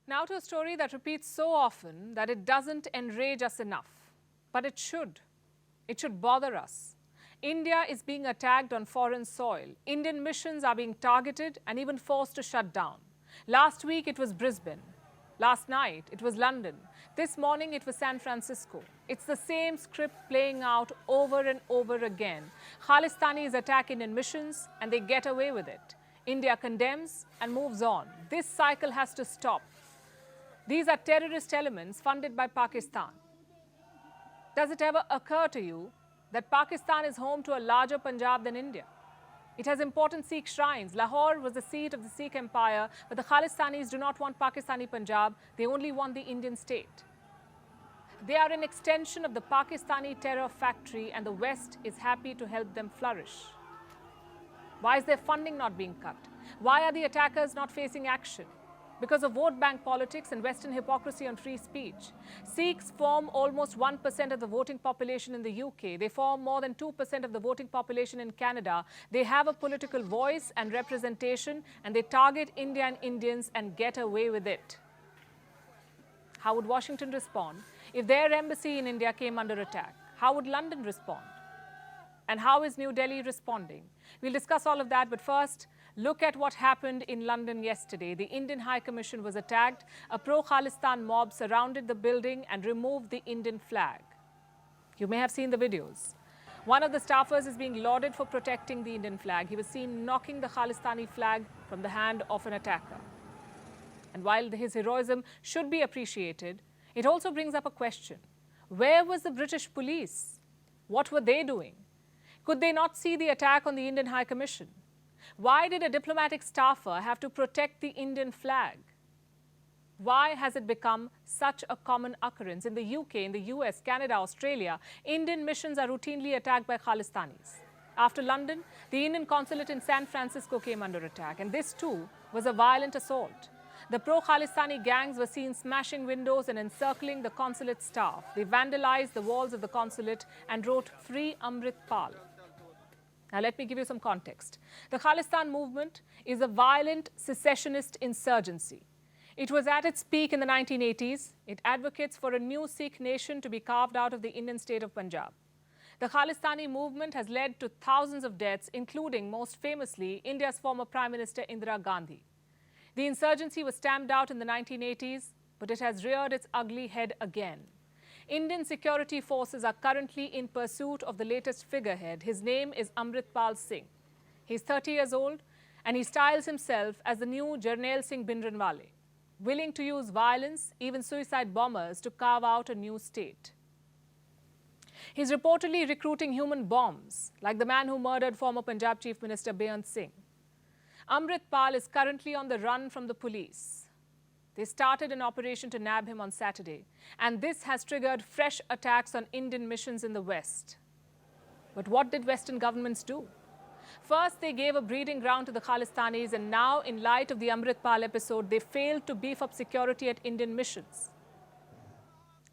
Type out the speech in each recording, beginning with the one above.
Now to a story that repeats so often that it doesn't enrage us enough. But it should. It should bother us. India is being attacked on foreign soil. Indian missions are being targeted and even forced to shut down. Last week it was Brisbane. Last night it was London. This morning it was San Francisco. It's the same script playing out over and over again. Khalistanis attack Indian missions and they get away with it. India condemns and moves on. This cycle has to stop. These are terrorist elements funded by Pakistan. Does it ever occur to you that Pakistan is home to a larger Punjab than India? It has important Sikh shrines. Lahore was the seat of the Sikh empire, but the Khalistanis do not want Pakistani Punjab. They only want the Indian state. They are an extension of the Pakistani terror factory, and the West is happy to help them flourish. Why is their funding not being cut? Why are the attackers not facing action? Because of vote bank politics and Western hypocrisy on free speech. Sikhs form almost 1% of the voting population in the UK. They form more than 2% of the voting population in Canada. They have a political voice and representation, and they target India and Indians and get away with it. How would Washington respond if their embassy in India came under attack? How would London respond? And how is New Delhi responding? We'll discuss all of that, but first, look at what happened in London yesterday. The Indian High Commission was attacked. A pro-Khalistan mob surrounded the building and removed the Indian flag. You may have seen the videos. One of the staffers is being lauded for protecting the Indian flag. He was seen knocking the Khalistani flag from the hand of an attacker. And while his heroism should be appreciated, it also brings up a question. Where was the British police? What were they doing? Could they not see the attack on the Indian High Commission? Why did a diplomatic staffer have to protect the Indian flag? Why has it become such a common occurrence? In the UK, in the US, Canada, Australia, Indian missions are routinely attacked by Khalistanis. After London, the Indian consulate in San Francisco came under attack, and this too was a violent assault. The pro-Khalistani gangs were seen smashing windows and encircling the consulate staff. They vandalized the walls of the consulate and wrote "Free Amrit Pal." Now, let me give you some context. The Khalistan movement is a violent secessionist insurgency. It was at its peak in the 1980s. It advocates for a new Sikh nation to be carved out of the Indian state of Punjab. The Khalistani movement has led to thousands of deaths, including, most famously, India's former Prime Minister Indira Gandhi. The insurgency was stamped out in the 1980s, but it has reared its ugly head again. Indian security forces are currently in pursuit of the latest figurehead. His name is Amritpal Singh. He's 30 years old, and he styles himself as the new Jarnail Singh Bhindranwale, willing to use violence, even suicide bombers, to carve out a new state. He's reportedly recruiting human bombs, like the man who murdered former Punjab Chief Minister Beyant Singh. Amritpal is currently on the run from the police. They started an operation to nab him on Saturday, and this has triggered fresh attacks on Indian missions in the West. But what did Western governments do? First, they gave a breeding ground to the Khalistanis, and now, in light of the Amritpal episode, they failed to beef up security at Indian missions.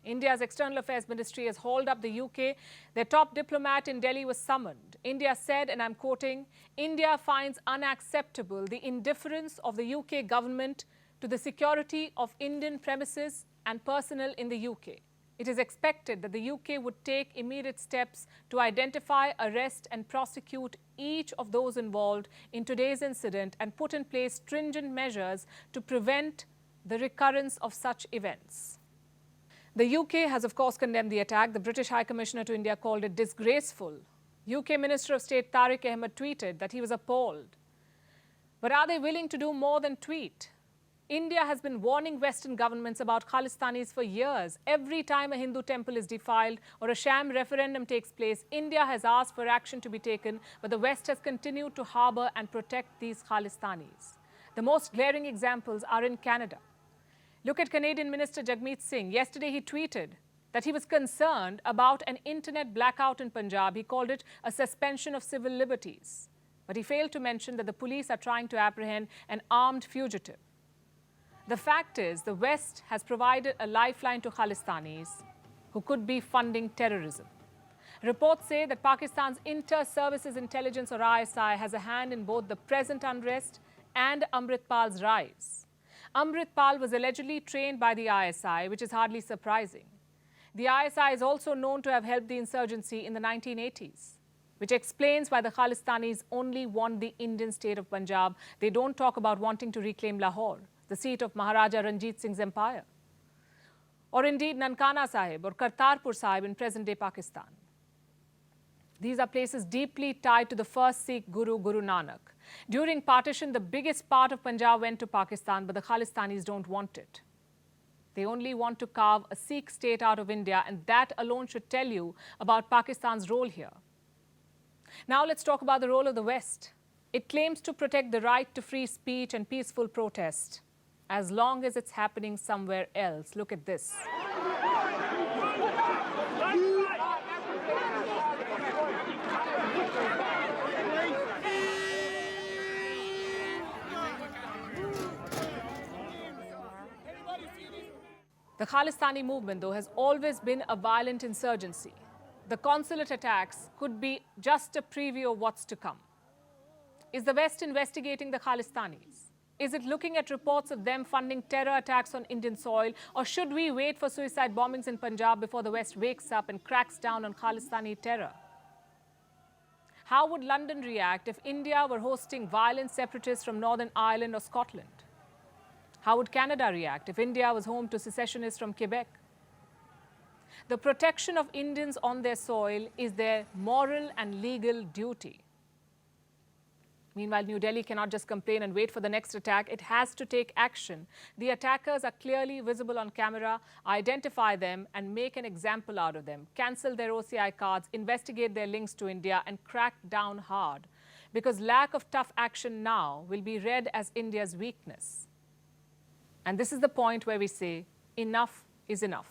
India's External Affairs Ministry has hauled up the UK. Their top diplomat in Delhi was summoned. India said, and I'm quoting, "India finds unacceptable the indifference of the UK government to the security of Indian premises and personnel in the UK. It is expected that the UK would take immediate steps to identify, arrest and prosecute each of those involved in today's incident and put in place stringent measures to prevent the recurrence of such events." The UK has, of course, condemned the attack. The British High Commissioner to India called it disgraceful. UK Minister of State Tariq Ahmed tweeted that he was appalled. But are they willing to do more than tweet? India has been warning Western governments about Khalistanis for years. Every time a Hindu temple is defiled or a sham referendum takes place, India has asked for action to be taken, but the West has continued to harbour and protect these Khalistanis. The most glaring examples are in Canada. Look at Canadian Minister Jagmeet Singh. Yesterday he tweeted that he was concerned about an internet blackout in Punjab. He called it a suspension of civil liberties. But he failed to mention that the police are trying to apprehend an armed fugitive. The fact is, the West has provided a lifeline to Khalistanis who could be funding terrorism. Reports say that Pakistan's Inter-Services Intelligence, or ISI, has a hand in both the present unrest and Amritpal's rise. Amritpal was allegedly trained by the ISI, which is hardly surprising. The ISI is also known to have helped the insurgency in the 1980s, which explains why the Khalistanis only want the Indian state of Punjab. They don't talk about wanting to reclaim Lahore, the seat of Maharaja Ranjit Singh's empire, or indeed Nankana Sahib or Kartarpur Sahib in present-day Pakistan. These are places deeply tied to the first Sikh Guru, Guru Nanak. During partition, the biggest part of Punjab went to Pakistan, but the Khalistanis don't want it. They only want to carve a Sikh state out of India, and that alone should tell you about Pakistan's role here. Now let's talk about the role of the West. It claims to protect the right to free speech and peaceful protest, as long as it's happening somewhere else. Look at this. The Khalistani movement, though, has always been a violent insurgency. The consulate attacks could be just a preview of what's to come. Is the West investigating the Khalistanis? Is it looking at reports of them funding terror attacks on Indian soil? Or should we wait for suicide bombings in Punjab before the West wakes up and cracks down on Khalistani terror? How would London react if India were hosting violent separatists from Northern Ireland or Scotland? How would Canada react if India was home to secessionists from Quebec? The protection of Indians on their soil is their moral and legal duty. Meanwhile, New Delhi cannot just complain and wait for the next attack. It has to take action. The attackers are clearly visible on camera. Identify them and make an example out of them. Cancel their OCI cards, investigate their links to India, and crack down hard. Because lack of tough action now will be read as India's weakness. And this is the point where we say, enough is enough.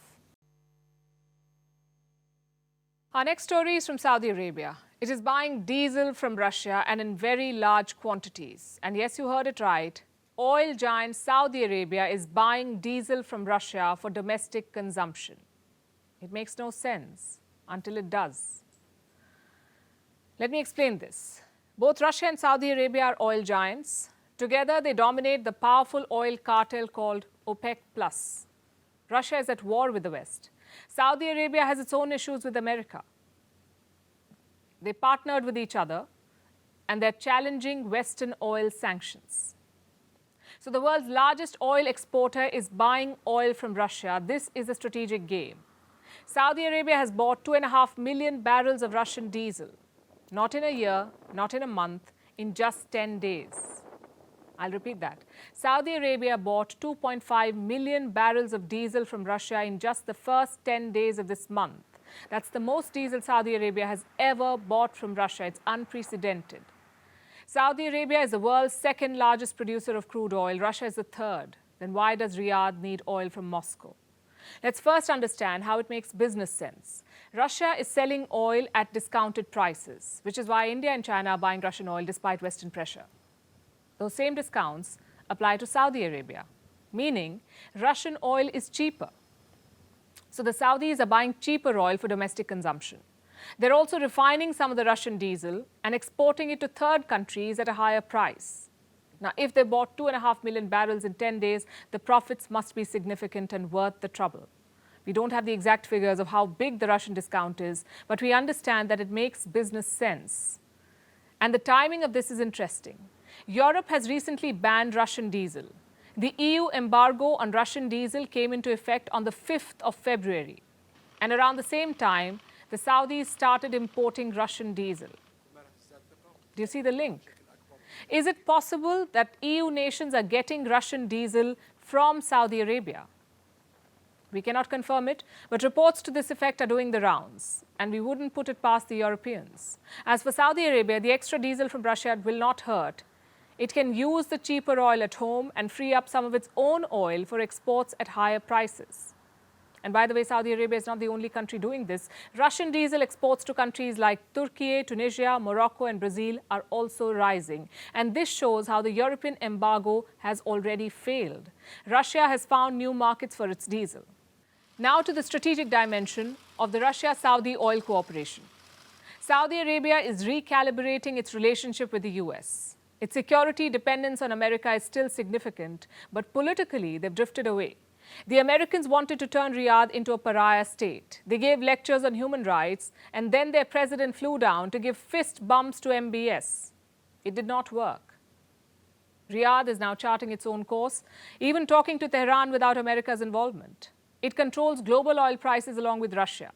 Our next story is from Saudi Arabia. It is buying diesel from Russia and in very large quantities. And yes, you heard it right. Oil giant Saudi Arabia is buying diesel from Russia for domestic consumption. It makes no sense until it does. Let me explain this. Both Russia and Saudi Arabia are oil giants. Together, they dominate the powerful oil cartel called OPEC+. Russia is at war with the West. Saudi Arabia has its own issues with America. They partnered with each other, and they're challenging Western oil sanctions. So the world's largest oil exporter is buying oil from Russia. This is a strategic game. Saudi Arabia has bought 2.5 million barrels of Russian diesel. Not in a year, not in a month, in just 10 days. I'll repeat that. Saudi Arabia bought 2.5 million barrels of diesel from Russia in just the first 10 days of this month. That's the most diesel Saudi Arabia has ever bought from Russia. It's unprecedented. Saudi Arabia is the world's second largest producer of crude oil. Russia is the third. Then why does Riyadh need oil from Moscow? Let's first understand how it makes business sense. Russia is selling oil at discounted prices, which is why India and China are buying Russian oil despite Western pressure. Those same discounts apply to Saudi Arabia, meaning Russian oil is cheaper. So the Saudis are buying cheaper oil for domestic consumption. They're also refining some of the Russian diesel and exporting it to third countries at a higher price. Now, if they bought 2.5 million barrels in 10 days, the profits must be significant and worth the trouble. We don't have the exact figures of how big the Russian discount is, but we understand that it makes business sense. And the timing of this is interesting. Europe has recently banned Russian diesel. The EU embargo on Russian diesel came into effect on the 5th of February. And around the same time, the Saudis started importing Russian diesel. Do you see the link? Is it possible that EU nations are getting Russian diesel from Saudi Arabia? We cannot confirm it, but reports to this effect are doing the rounds, and we wouldn't put it past the Europeans. As for Saudi Arabia, the extra diesel from Russia will not hurt. It can use the cheaper oil at home and free up some of its own oil for exports at higher prices. And by the way, Saudi Arabia is not the only country doing this. Russian diesel exports to countries like Turkey, Tunisia, Morocco, and Brazil are also rising. And this shows how the European embargo has already failed. Russia has found new markets for its diesel. Now to the strategic dimension of the Russia-Saudi oil cooperation. Saudi Arabia is recalibrating its relationship with the US. Its security dependence on America is still significant, but politically they've drifted away. The Americans wanted to turn Riyadh into a pariah state. They gave lectures on human rights, and then their president flew down to give fist bumps to MBS. It did not work. Riyadh is now charting its own course, even talking to Tehran without America's involvement. It controls global oil prices along with Russia.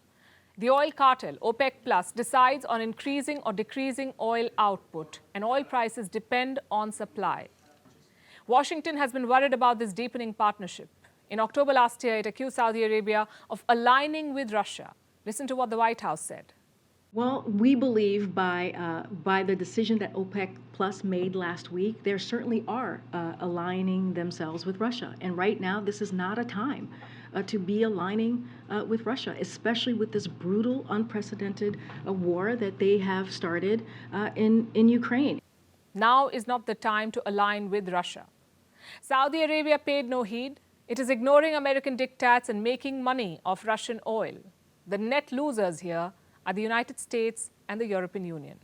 The oil cartel, OPEC Plus, decides on increasing or decreasing oil output, and oil prices depend on supply. Washington has been worried about this deepening partnership. In October last year, it accused Saudi Arabia of aligning with Russia. Listen to what the White House said. Well, we believe by the decision that OPEC Plus made last week, there certainly are aligning themselves with Russia. And right now, this is not a time to be aligning with Russia, especially with this brutal, unprecedented war that they have started in Ukraine. Now is not the time to align with Russia. Saudi Arabia paid no heed. It is ignoring American diktats and making money off Russian oil. The net losers here are the United States and the European Union.